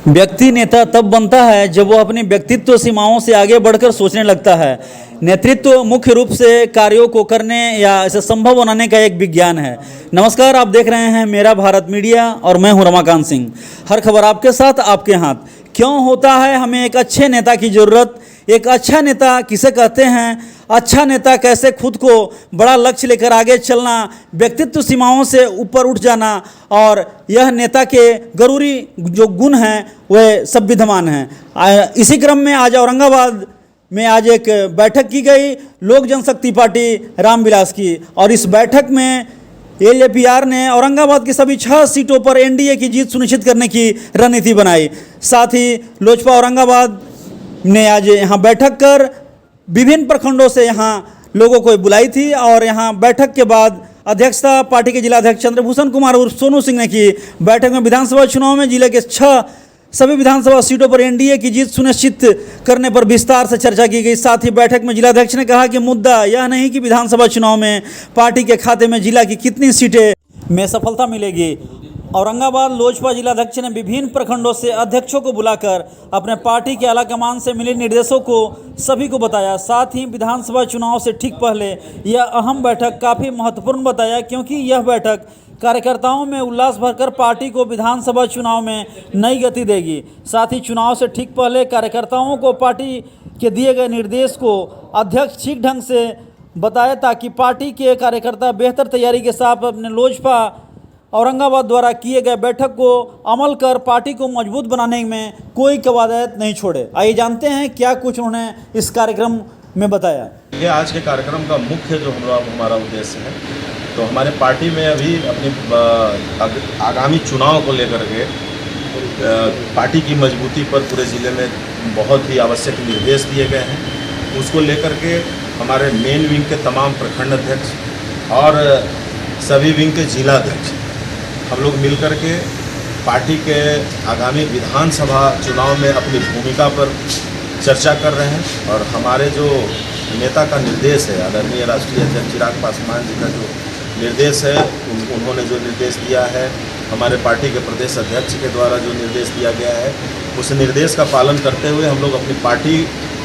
व्यक्ति नेता तब बनता है जब वो अपनी व्यक्तित्व सीमाओं से आगे बढ़कर सोचने लगता है। नेतृत्व मुख्य रूप से कार्यों को करने या इसे संभव बनाने का एक विज्ञान है। नमस्कार, आप देख रहे हैं मेरा भारत मीडिया और मैं हूं रमाकांत सिंह। हर खबर आपके साथ, आपके हाथ। क्यों होता है हमें एक अच्छे नेता की ज़रूरत? एक अच्छा नेता किसे कहते हैं? अच्छा नेता कैसे खुद को बड़ा लक्ष्य लेकर आगे चलना, व्यक्तित्व सीमाओं से ऊपर उठ जाना, और यह नेता के जरूरी जो गुण हैं वह सब विद्यमान हैं। इसी क्रम में आज औरंगाबाद में आज एक बैठक की गई लोक जनशक्ति पार्टी रामविलास की, और इस बैठक में एलजेपीआर ने औरंगाबाद की सभी 6 सीटों पर एनडीए की जीत सुनिश्चित करने की रणनीति बनाई। साथ ही लोजपा औरंगाबाद ने आज यहाँ बैठक कर विभिन्न प्रखंडों से यहाँ लोगों को बुलाई थी, और यहाँ बैठक के बाद अध्यक्षता पार्टी के जिला अध्यक्ष चंद्रभूषण कुमार उर्फ सोनू सिंह ने की। बैठक में विधानसभा चुनाव में जिले के 6 सभी विधानसभा सीटों पर एनडीए की जीत सुनिश्चित करने पर विस्तार से चर्चा की गई। साथ ही बैठक में जिलाध्यक्ष ने कहा कि मुद्दा यह नहीं कि विधानसभा चुनाव में पार्टी के खाते में जिला की कितनी सीटें में सफलता मिलेगी। औरंगाबाद लोजपा जिलाध्यक्ष ने विभिन्न प्रखंडों से अध्यक्षों को बुलाकर अपने पार्टी के आलाकमान से मिले निर्देशों को सभी को बताया। साथ ही विधानसभा चुनाव से ठीक पहले यह अहम बैठक काफ़ी महत्वपूर्ण बताया, क्योंकि यह बैठक कार्यकर्ताओं में उल्लास भरकर पार्टी को विधानसभा चुनाव में नई गति देगी। साथ ही चुनाव से ठीक पहले कार्यकर्ताओं को पार्टी के दिए गए निर्देश को अध्यक्ष ठीक ढंग से बताए, ताकि पार्टी के कार्यकर्ता बेहतर तैयारी के साथ अपने लोजपा औरंगाबाद द्वारा किए गए बैठक को अमल कर पार्टी को मजबूत बनाने में कोई कवायद नहीं छोड़े। आइए जानते हैं क्या कुछ उन्होंने इस कार्यक्रम में बताया। ये आज के कार्यक्रम का मुख्य जो हमारा उद्देश्य है, तो हमारे पार्टी में अभी अपनी आगामी चुनाव को लेकर के पार्टी की मजबूती पर पूरे ज़िले में बहुत ही आवश्यक निर्देश दिए गए हैं। उसको लेकर के हमारे मेन विंग के तमाम प्रखंड अध्यक्ष और सभी विंग के जिला अध्यक्ष हम लोग मिलकर के पार्टी के आगामी विधानसभा चुनाव में अपनी भूमिका पर चर्चा कर रहे हैं। और हमारे जो नेता का निर्देश है, आदरणीय राष्ट्रीय अध्यक्ष चिराग पासवान जी का जो निर्देश है, उन्होंने जो निर्देश दिया है, हमारे पार्टी के प्रदेश अध्यक्ष के द्वारा जो निर्देश दिया गया है, उस निर्देश का पालन करते हुए हम लोग अपनी पार्टी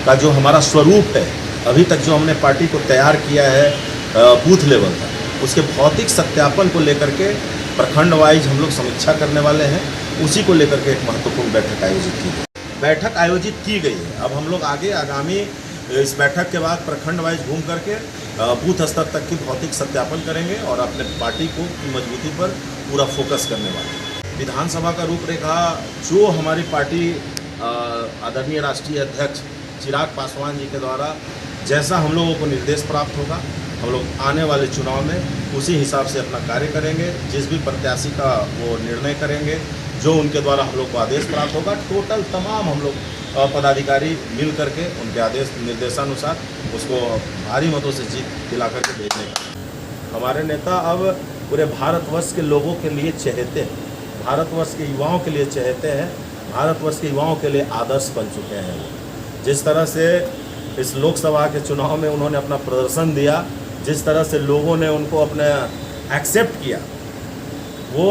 का जो हमारा स्वरूप है, अभी तक जो हमने पार्टी को तैयार किया है बूथ लेवल तक, उसके भौतिक सत्यापन को लेकर के प्रखंड वाइज हम लोग समीक्षा करने वाले हैं। उसी को लेकर के एक महत्वपूर्ण बैठक आयोजित की गई। बैठक आयोजित की गई है। अब हम लोग आगामी इस बैठक के बाद प्रखंड वाइज घूम करके बूथ स्तर तक की भौतिक सत्यापन करेंगे और अपने पार्टी को मजबूती पर पूरा फोकस करने वाले हैं। विधानसभा का रूपरेखा जो हमारी पार्टी आदरणीय राष्ट्रीय अध्यक्ष चिराग पासवान जी के द्वारा जैसा हम लोगों को निर्देश प्राप्त होगा, हम लोग आने वाले चुनाव में उसी हिसाब से अपना कार्य करेंगे। जिस भी प्रत्याशी का वो निर्णय करेंगे, जो उनके द्वारा हम लोग को आदेश प्राप्त होगा, टोटल तमाम हम लोग पदाधिकारी मिल करके उनके आदेश निर्देशानुसार उसको भारी मतों से जीत दिला करके भेजने का। हमारे नेता अब पूरे भारतवर्ष के लोगों के लिए चहेते हैं, भारतवर्ष के युवाओं के लिए चहेते हैं, भारतवर्ष के युवाओं के लिए आदर्श बन चुके हैं। जिस तरह से इस लोकसभा के चुनाव में उन्होंने अपना प्रदर्शन दिया, जिस तरह से लोगों ने उनको अपने एक्सेप्ट किया, वो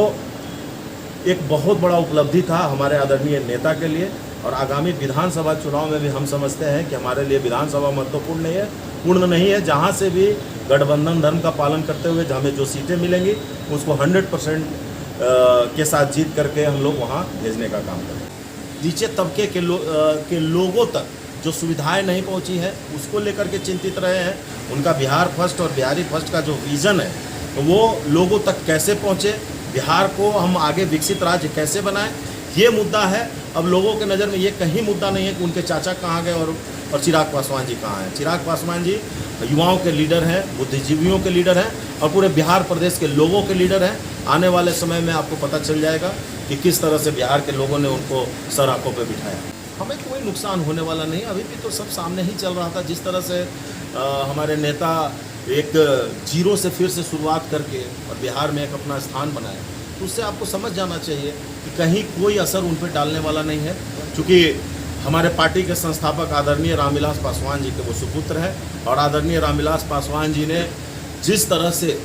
एक बहुत बड़ा उपलब्धि था हमारे आदरणीय नेता के लिए। और आगामी विधानसभा चुनाव में भी हम समझते हैं कि हमारे लिए विधानसभा महत्वपूर्ण नहीं है, पूर्ण नहीं है। जहाँ से भी गठबंधन धर्म का पालन करते हुए हमें जो सीटें मिलेंगी, उसको 100% के साथ जीत करके हम लोग वहाँ भेजने का काम करें। नीचे तबके के लोगों तक जो सुविधाएं नहीं पहुंची है, उसको लेकर के चिंतित रहे हैं। उनका बिहार फर्स्ट और बिहारी फर्स्ट का जो विज़न है, वो लोगों तक कैसे पहुंचे, बिहार को हम आगे विकसित राज्य कैसे बनाएं, ये मुद्दा है। अब लोगों के नज़र में ये कहीं मुद्दा नहीं है कि उनके चाचा कहाँ गए और चिराग पासवान जी कहाँ हैं। चिराग पासवान जी युवाओं के लीडर हैं, बुद्धिजीवियों के लीडर हैं और पूरे बिहार प्रदेश के लोगों के लीडर हैं। आने वाले समय में आपको पता चल जाएगा कि किस तरह से बिहार के लोगों ने उनको सराखों पर बिठाया। हमें कोई नुकसान होने वाला नहीं। अभी भी तो सब सामने ही चल रहा था। जिस तरह से हमारे नेता एक जीरो से फिर से शुरुआत करके और बिहार में एक अपना स्थान बनाया, तो उससे आपको समझ जाना चाहिए कि कहीं कोई असर उन पर डालने वाला नहीं है। क्योंकि हमारे पार्टी के संस्थापक आदरणीय रामविलास पासवान जी के वो सुपुत्र हैं, और आदरणीय रामविलास पासवान जी ने जिस तरह से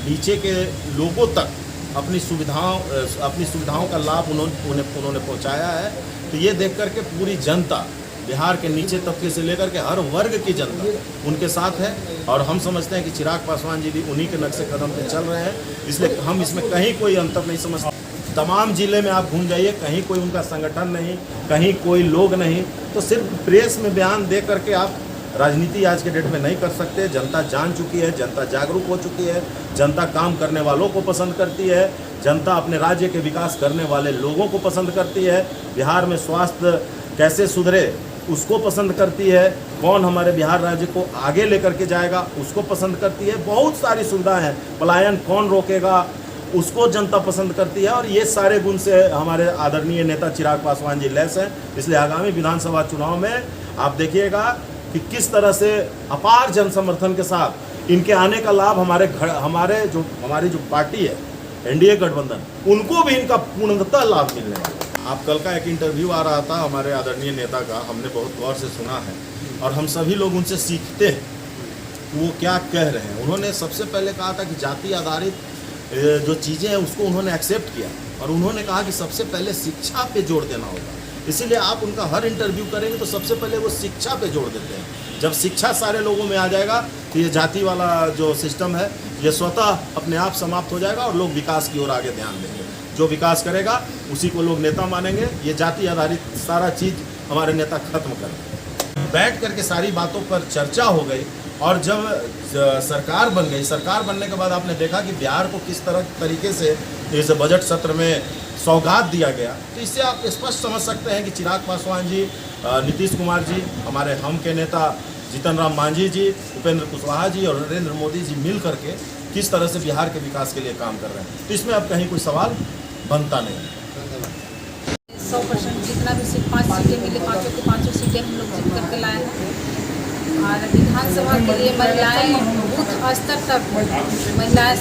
नीचे के लोगों तक अपनी सुविधाओं का लाभ उन्होंने पहुंचाया है, तो ये देख करके पूरी जनता, बिहार के नीचे तबके से लेकर के हर वर्ग की जनता उनके साथ है। और हम समझते हैं कि चिराग पासवान जी भी उन्हीं के नक्शे कदम पे चल रहे हैं, इसलिए हम इसमें कहीं कोई अंतर नहीं समझते। तमाम जिले में आप घूम जाइए, कहीं कोई उनका संगठन नहीं, कहीं कोई लोग नहीं। तो सिर्फ प्रेस में बयान दे करके आप राजनीति आज के डेट में नहीं कर सकते। जनता जान चुकी है, जनता जागरूक हो चुकी है, जनता काम करने वालों को पसंद करती है, जनता अपने राज्य के विकास करने वाले लोगों को पसंद करती है। बिहार में स्वास्थ्य कैसे सुधरे उसको पसंद करती है, कौन हमारे बिहार राज्य को आगे लेकर के जाएगा उसको पसंद करती है। बहुत सारी सुविधाएं हैं, पलायन कौन रोकेगा उसको जनता पसंद करती है। और ये सारे गुण से हमारे आदरणीय नेता चिराग पासवान जी लैस हैं। इसलिए आगामी विधानसभा चुनाव में आप देखिएगा कि किस तरह से अपार जन समर्थन के साथ इनके आने का लाभ हमारी जो पार्टी है एनडीए गठबंधन, उनको भी इनका पूर्णतः लाभ मिलने वाला है। आप कल का एक इंटरव्यू आ रहा था हमारे आदरणीय नेता का, हमने बहुत गौर से सुना है और हम सभी लोग उनसे सीखते हैं वो क्या कह रहे हैं। उन्होंने सबसे पहले कहा था कि जाति आधारित जो चीज़ें हैं उसको उन्होंने एक्सेप्ट किया और उन्होंने कहा कि सबसे पहले शिक्षा पे जोर देना होगा। इसीलिए आप उनका हर इंटरव्यू करेंगे तो सबसे पहले वो शिक्षा पे जोर देते हैं। जब शिक्षा सारे लोगों में आ जाएगा तो ये जाति वाला जो सिस्टम है ये स्वतः अपने आप समाप्त हो जाएगा और लोग विकास की ओर आगे ध्यान देंगे। जो विकास करेगा उसी को लोग नेता मानेंगे। ये जाति आधारित सारा चीज़ हमारे नेता खत्म कर देंगे। बैठ करके सारी बातों पर चर्चा हो गई और जब सरकार बन गई, सरकार बनने के बाद आपने देखा कि बिहार को किस तरीके से इस बजट सत्र में सौगात दिया गया। तो इससे आप स्पष्ट समझ सकते हैं कि चिराग पासवान जी, नीतीश कुमार जी, हमारे हम के नेता जीतन राम मांझी जी, उपेंद्र कुशवाहा जी और नरेंद्र मोदी जी मिल करके किस तरह से बिहार के विकास के लिए काम कर रहे हैं। तो इसमें अब कहीं कोई सवाल बनता नहीं। 100% जितना भी सीट 5 सीटें मिले, पाँचों को 5 सीटें हम लोग जीत करके लाए हैं। और विधानसभा के लिए महिलाएं बूथ स्तर तक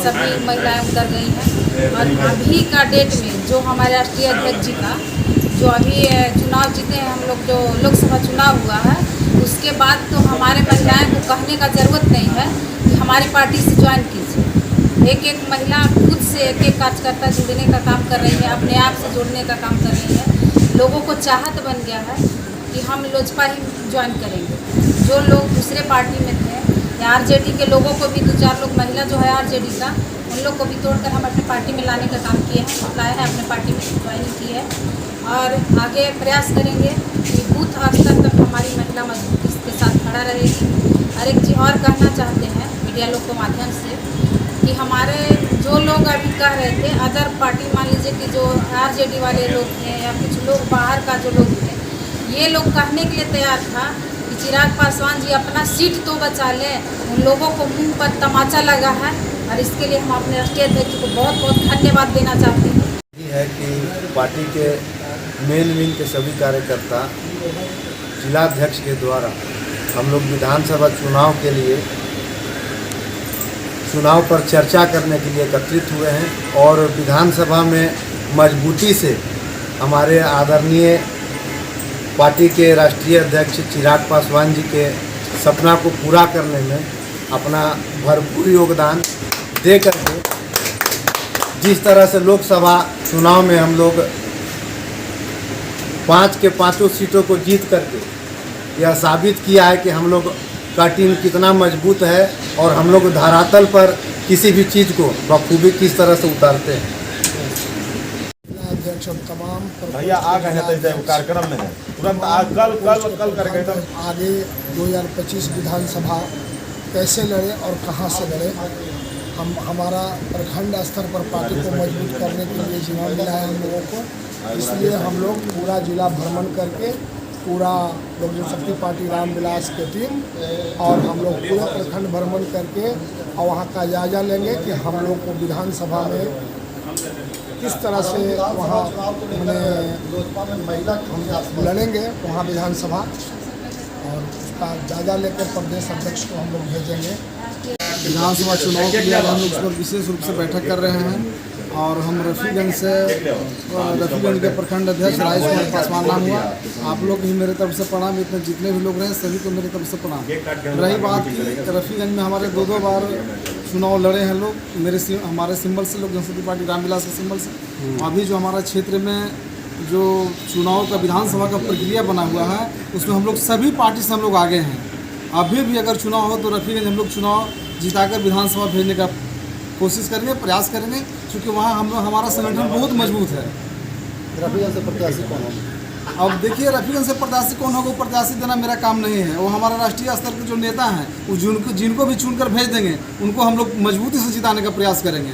सभी महिलाएं उतर गई हैं। और अभी का डेट में जो हमारे राष्ट्रीय अध्यक्ष जी का जो अभी चुनाव जीते हैं हम लोग, जो लोकसभा चुनाव हुआ है उसके बाद तो हमारे महिलाएं को कहने का ज़रूरत नहीं है कि हमारी पार्टी से ज्वाइन कीजिए। एक महिला खुद से एक कार्यकर्ता जुड़ने का काम कर रही है, अपने आप से जोड़ने का काम कर रही है। लोगों को चाहत बन गया है कि हम लोजपा ही ज्वाइन करेंगे। जो लोग दूसरे पार्टी में थे या आरजेडी के लोगों को भी 2-4 लोग महिला जो है आरजेडी का, उन लोग को भी तोड़कर हम अपनी पार्टी में लाने का काम किए हैं, लाए हैं, अपने पार्टी में ज्वाइनिंग की है। और आगे प्रयास करेंगे कि बूथ स्तर तक हमारी महिला मजबूती के साथ खड़ा रहेगी। और एक चीज़ और कहना चाहते हैं मीडिया लोग के माध्यम से कि हमारे जो लोग अभी कह रहे थे अदर पार्टी, मान लीजिए कि जो आरजेडी वाले लोग थे या कुछ लोग बाहर का जो लोग थे, ये लोग कहने के लिए तैयार था कि चिराग पासवान जी अपना सीट तो बचा लें, उन लोगों को मुंह पर तमाचा लगा है। और इसके लिए हम अपने राष्ट्रीय अध्यक्ष को बहुत बहुत धन्यवाद देना चाहते हैं। ये है कि पार्टी के मेन विंग के सभी कार्यकर्ता जिलाध्यक्ष के द्वारा हम लोग विधानसभा चुनाव के लिए चुनाव पर चर्चा करने के लिए एकत्रित हुए हैं और विधानसभा में मजबूती से हमारे आदरणीय पार्टी के राष्ट्रीय अध्यक्ष चिराग पासवान जी के सपना को पूरा करने में अपना भरपूर योगदान दे करके जिस तरह से लोकसभा चुनाव में हम लोग 5 के 5 सीटों को जीत करके यह साबित किया है कि हम लोग का टीम कितना मजबूत है और हम लोग धरातल पर किसी भी चीज़ को बखूबी किस तरह से उतारते हैं। अध्यक्ष तमाम भैया आ गए हैं तो कार्यक्रम में है तुरंत कल कर गए। आगे 2025 विधानसभा कैसे लड़े और कहां से लड़े, हमारा प्रखंड स्तर पर पार्टी को मजबूत करने के लिए जिम्मा मिला है हम लोगों को। इसलिए हम लोग पूरा जिला भ्रमण करके पूरा लोक जनशक्ति पार्टी रामविलास के टीम और हम लोग पूरा प्रखंड भ्रमण करके और वहाँ का जायजा लेंगे कि हम लोग को विधानसभा में किस तरह से वहाँ हम लड़ेंगे वहाँ विधानसभा, और उसका जायजा लेकर प्रदेश अध्यक्ष को हम लोग भेजेंगे। विधानसभा चुनाव के लिए हम लोग उस पर विशेष रूप से बैठक कर रहे हैं और हम रफीगंज के प्रखंड अध्यक्ष राजेश कुमार पासवान नाम हुआ। आप लोग भी मेरे तरफ से प्रणाम, इतने जितने भी लोग रहे सभी को मेरी तरफ से प्रणाम। रही बात कि रफीगंज में हमारे 2 बार चुनाव लड़े हैं लोग, हमारे सिंबल से, लोक जनशक्ति पार्टी रामविलास के सिंबल से। अभी जो हमारा क्षेत्र में जो चुनाव का विधानसभा का प्रक्रिया बना हुआ है उसमें हम लोग सभी पार्टी से हम लोग आगे हैं। अभी भी अगर चुनाव हो तो रफीगंज हम लोग चुनाव जिताकर विधानसभा भेजने का कोशिश करेंगे, प्रयास करेंगे, क्योंकि वहाँ हम लोग हमारा संगठन बहुत मजबूत है। रफीगंज से प्रत्याशी कौन होगा? अब देखिए रफीगंज से प्रत्याशी कौन होगा, प्रत्याशी देना मेरा काम नहीं है। वो हमारा राष्ट्रीय स्तर के जो नेता हैं वो जिनको भी चुनकर भेज देंगे उनको हम लोग मजबूती से जिताने का प्रयास करेंगे।